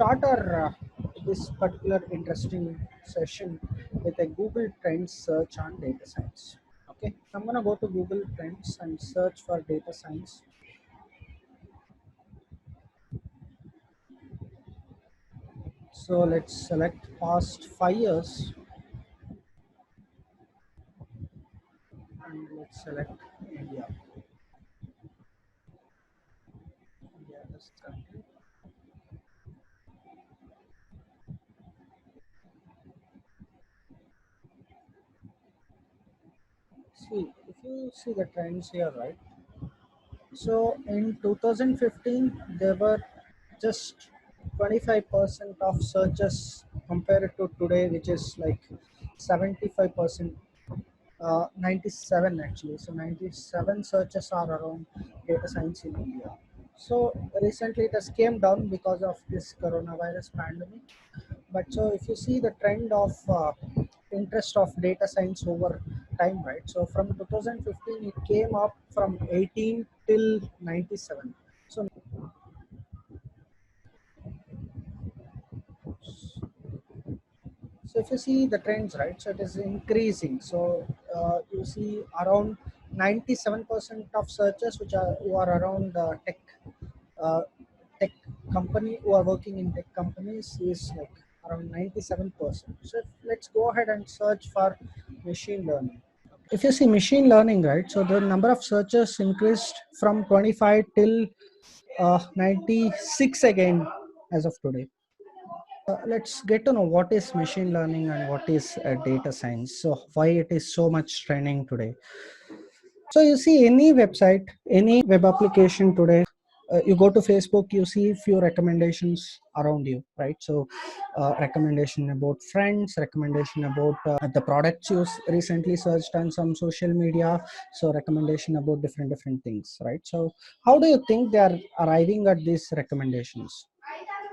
start our this particular interesting session with a Google Trends search on data science. Okay, I'm gonna go to Google Trends and search for data science. So let's select past 5 years and let's select India. India is country. See, if you see the trends here, right? So in 2015, there were just 25% of searches compared to today, which is like 75%, 97 actually. So 97 searches are around data science in India. So recently it has came down because of this coronavirus pandemic. But so if you see the trend of interest of data science over time, right? So from 2015, it came up from 18 till 97. So, so if you see the trends, right? So it is increasing. So you see around 97% of searches which are who are around uh, tech company who are working in tech companies is like around 97%. So let's go ahead and search for machine learning. If you see machine learning, right, so the number of searches increased from 25 till 96 again as of today. Let's get to know what is machine learning and what is data science. So why it is so much trending today. So you see any website, any web application today, you go to Facebook, you see few recommendations around you, right? So recommendation about friends, recommendation about the products you recently searched on some social media. So recommendation about different things, right? So how do you think they are arriving at these recommendations?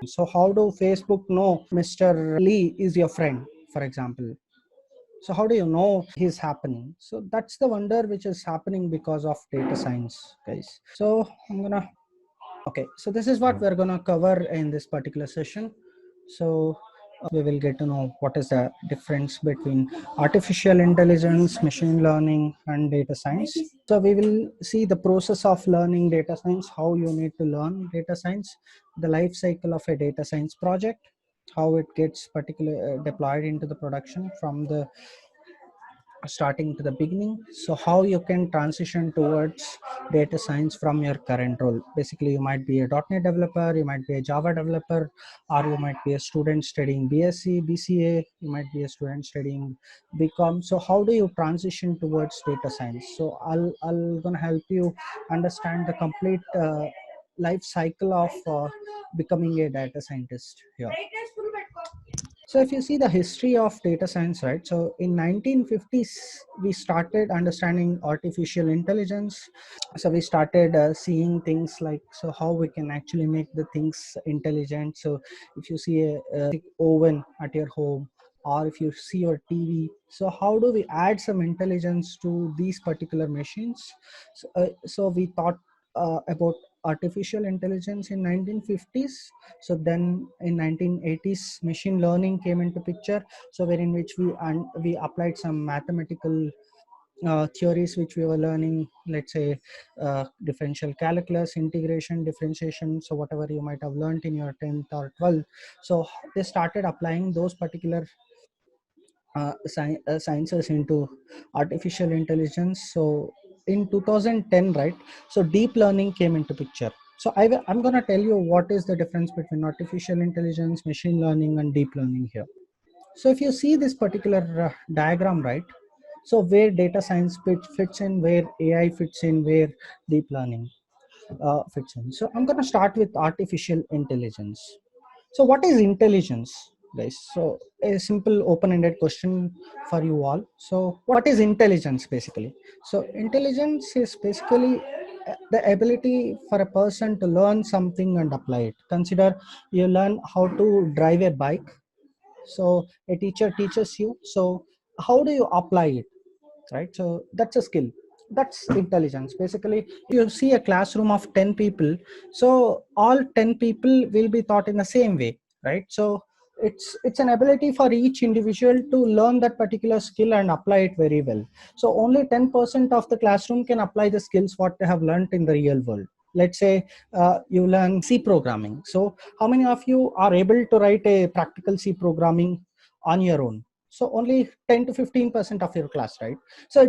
So how do Facebook know Mr. Lee is your friend, for example? So how do you know he's happening? So that's the wonder which is happening because of data science, guys. So okay, so this is what we're gonna cover in this particular session. So we will get to know what is the difference between artificial intelligence, machine learning, and data science. So we will see the process of learning data science, how you need to learn data science, the life cycle of a data science project, how it gets particularly deployed into the production from the starting to the beginning. So how you can transition towards data science from your current role. Basically, you might be a .NET developer, you might be a Java developer, or you might be a student studying BSc, BCA, you might be a student studying BCom. So how do you transition towards data science? So I'll gonna help you understand the complete life cycle of becoming a data scientist here. So if you see the history of data science, right? So in 1950s, we started understanding artificial intelligence. So we started seeing things like, so how we can actually make the things intelligent. So if you see a oven at your home, or if you see your TV, so how do we add some intelligence to these particular machines? So we thought about artificial intelligence in 1950s. So then in 1980s, machine learning came into picture. So wherein which we applied some mathematical theories which we were learning, let's say differential calculus, integration, differentiation, so whatever you might have learned in your 10th or 12th. So they started applying those particular sciences into artificial intelligence. So in 2010, right, so deep learning came into picture. So I'm going to tell you what is the difference between artificial intelligence, machine learning, and deep learning here. So if you see this particular diagram, right, so where data science fits in, where AI fits in, where deep learning fits in. So I'm going to start with artificial intelligence. So what is intelligence, guys? So a simple open-ended question for you all. So what is intelligence basically? So intelligence is basically the ability for a person to learn something and apply it. Consider you learn how to drive a bike. So a teacher teaches you. So how do you apply it? Right? So that's a skill. That's intelligence. Basically, you see a classroom of 10 people. So all 10 people will be taught in the same way, right? So it's an ability for each individual to learn that particular skill and apply it very well. So only 10% of the classroom can apply the skills what they have learned in the real world. Let's say you learn C programming. So how many of you are able to write a practical C programming on your own? So only 10 to 15% of your class, right? So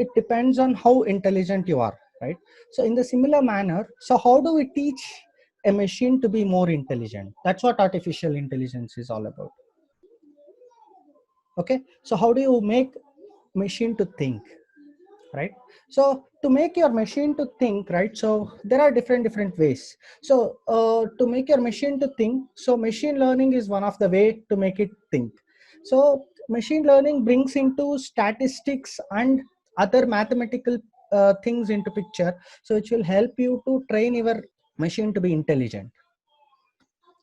it depends on how intelligent you are, right? So in the similar manner, so how do we teach a machine to be more intelligent? That's what artificial intelligence is all about. Okay, so how do you make machine to think, right? So to make your machine to think, right, so there are different ways. So to make your machine to think, so machine learning is one of the way to make it think. So machine learning brings into statistics and other mathematical things into picture, so it will help you to train your machine to be intelligent,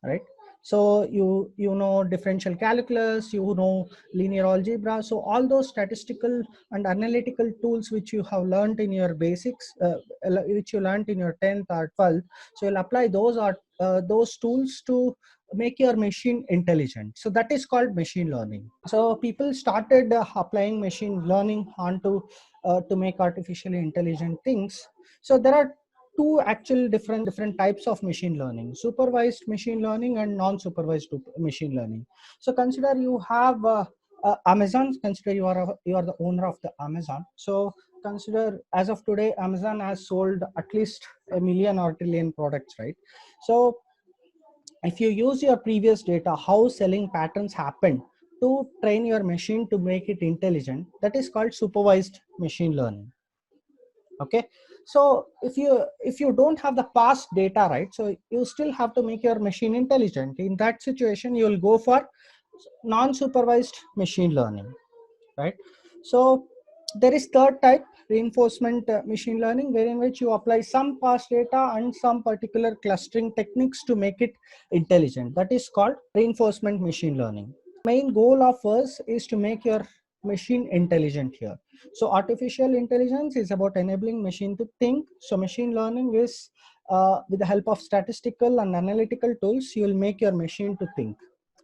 right? So you know differential calculus, you know linear algebra, so all those statistical and analytical tools which you have learned in your basics, which you learned in your 10th or 12th, so you'll apply those tools to make your machine intelligent. So that is called machine learning. So people started applying machine learning onto to make artificially intelligent things. So there are two actual different types of machine learning: supervised machine learning and non-supervised machine learning. So consider you have Amazon. Consider you are the owner of the Amazon. So consider as of today Amazon has sold at least a million or trillion products, right? So if you use your previous data, how selling patterns happen, to train your machine to make it intelligent, that is called supervised machine learning. Okay, so if you don't have the past data, right, so you still have to make your machine intelligent. In that situation, you will go for non-supervised machine learning, right? So there is third type, reinforcement machine learning, wherein which you apply some past data and some particular clustering techniques to make it intelligent. That is called reinforcement machine learning. Main goal of us is to make your machine intelligent here. So artificial intelligence is about enabling machine to think. So machine learning is with the help of statistical and analytical tools, you will make your machine to think,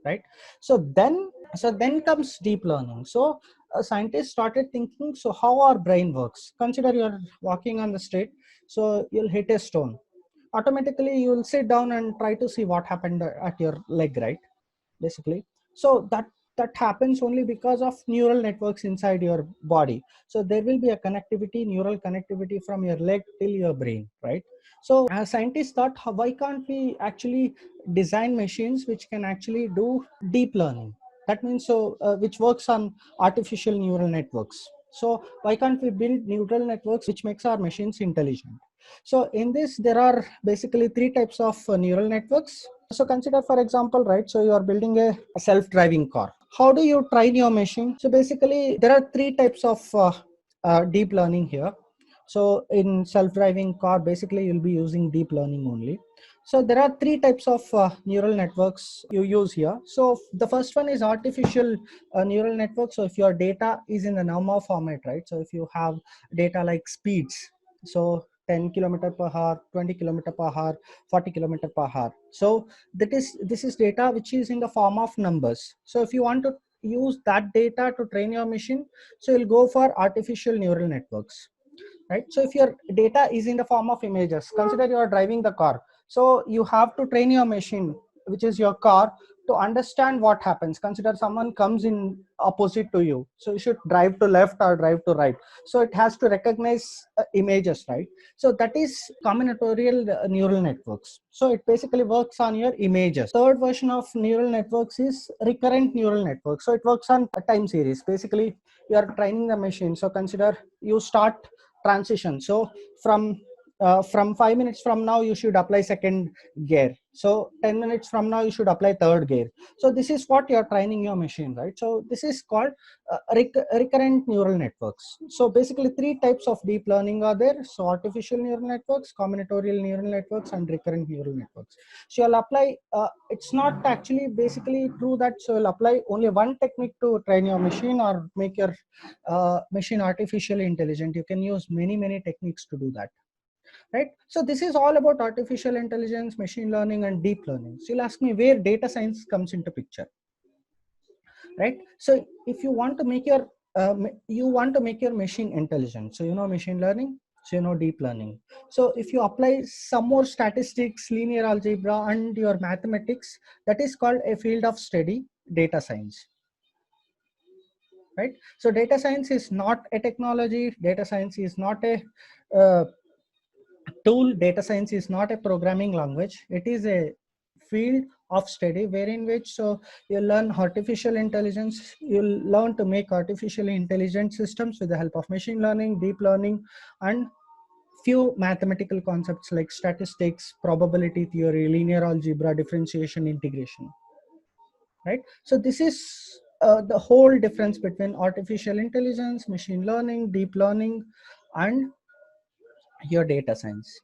right? So then comes deep learning. So scientists started thinking, so how our brain works. Consider you're walking on the street, so you'll hit a stone. Automatically, you will sit down and try to see what happened at your leg, right? Basically, so that happens only because of neural networks inside your body. So there will be a connectivity, neural connectivity from your leg till your brain, right? So scientists thought, why can't we actually design machines which can actually do deep learning? That means, so which works on artificial neural networks. So why can't we build neural networks which makes our machines intelligent? So in this, there are basically three types of neural networks. So consider, for example, right, so you are building a self-driving car. How do you train your machine? So basically, there are three types of deep learning here. So in self-driving car, basically you'll be using deep learning only. So there are three types of neural networks you use here. So the first one is artificial neural network. So if your data is in the normal format, right? So if you have data like speeds, so 10 kilometer per hour, 20 kilometer per hour, 40 kilometer per hour. So this is data which is in the form of numbers. So if you want to use that data to train your machine, so you'll go for artificial neural networks, right? So if your data is in the form of images, consider you are driving the car. So you have to train your machine, which is your car, to understand what happens. Consider someone comes in opposite to you, so you should drive to left or drive to right. So it has to recognize images, right? So that is combinatorial neural networks. So it basically works on your images. Third version of neural networks is recurrent neural networks. So it works on a time series. Basically, you are training the machine. So consider you start transition. So from 5 minutes from now, you should apply second gear. So 10 minutes from now, you should apply third gear. So this is what you're training your machine, right? So this is called recurrent neural networks. So basically three types of deep learning are there. So artificial neural networks, combinatorial neural networks, and recurrent neural networks. So you'll apply, it's not actually basically true that so you'll apply only one technique to train your machine or make your machine artificially intelligent. You can use many techniques to do that. right? So this is all about artificial intelligence, machine learning, and deep learning. So you'll ask me where data science comes into picture, right? So if you want to make your machine intelligent, so you know machine learning, so you know deep learning. So if you apply some more statistics, linear algebra, and your mathematics, that is called a field of study, data science, right? So data science is not a technology, data science is not a uh, tool, data science is not a programming language, it is a field of study wherein which, so you learn artificial intelligence, you learn to make artificially intelligent systems with the help of machine learning, deep learning, and few mathematical concepts like statistics, probability theory, linear algebra, differentiation, integration, right? So this is the whole difference between artificial intelligence, machine learning, deep learning, and your data science.